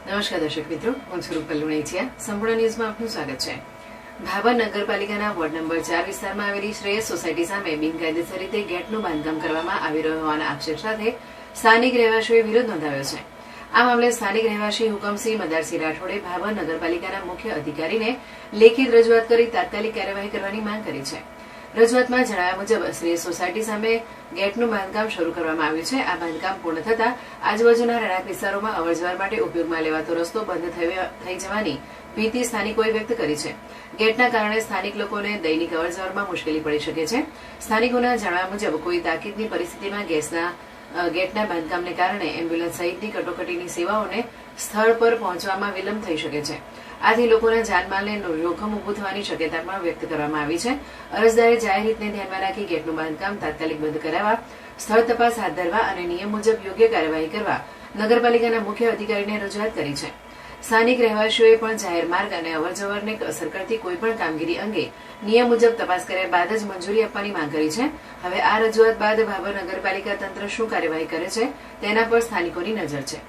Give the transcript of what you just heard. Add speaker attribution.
Speaker 1: નમસ્કાર દર્શક મિત્રો, હું છું રૂપલ લુણેચિયા. સંપૂર્ણ ન્યૂઝમાં આપનું સ્વાગત છે. ભાભર નગરપાલિકાના વોર્ડ નંબર 4 વિસ્તારમાં આવેલી શ્રેયસ સોસાયટી સામે બિનકાયદેસર રીતે ગેટનું બાંધકામ કરવામાં આવી રહ્યું હોવાના આક્ષેપ સાથે સ્થાનિક રહેવાસીઓએ વિરોધ નોંધાવ્યો છે. આ મામલે સ્થાનિક રહેવાસી હુકમસિંહ મદારસિંહ રાઠોડે ભાભર નગરપાલિકાના મુખ્ય અધિકારીને લેખિત રજૂઆત કરી તાત્કાલિક કાર્યવાહી કરવાની માંગ કરી છે. રજૂઆતમાં જણાવ્યા મુજબ શ્રેયસ સોસાયટી સામે ગેટનું બાંધકામ શરૂ કરવામાં આવ્યું છે. આ બાંધકામ પૂર્ણ થતાં આજુબાજુના રહેણાંક વિસ્તારોમાં અવરજવર માટે ઉપયોગમાં લેવાતો રસ્તો બંધ થઈ જવાની ભીતિ સ્થાનિકોએ વ્યક્ત કરી છે. ગેટના કારણે સ્થાનિક લોકોને દૈનિક અવરજવરમાં મુશ્કેલી પડી શકે છે. સ્થાનિકોના જણાવ્યા મુજબ કોઈ તાકીદની પરિસ્થિતિમાં ગેટના બાંધકામને કારણે એમ્બ્યુલન્સ સહિતની કટોકટીની સેવાઓને સ્થળ પર પહોંચવામાં વિલંબ થઈ શકે છે. આથી લોકોના જાનમાલને જોખમ ઉભું થવાની શક્યતા પણ વ્યક્ત કરવામાં આવી છે. અરજદારે જાહેર હિતને ધ્યાનમાં રાખી ગેટનું બાંધકામ તાત્કાલિક બંધ કરાવવા, સ્થળ તપાસ હાથ ધરવા અને નિયમ મુજબ યોગ્ય કાર્યવાહી કરવા નગરપાલિકાના મુખ્ય અધિકારીને રજૂઆત કરી છે. સ્થાનિક રહેવાસીઓએ પણ જાહેર માર્ગ અને અવરજવરને અસર કરતી કોઈપણ કામગીરી અંગે નિયમ મુજબ તપાસ કર્યા બાદ જ મંજૂરી આપવાની માંગ કરી છે. હવે આ રજૂઆત બાદ ભાભર નગરપાલિકા તંત્ર શું કાર્યવાહી કરે છે તેના પર સ્થાનિકોની નજર છે.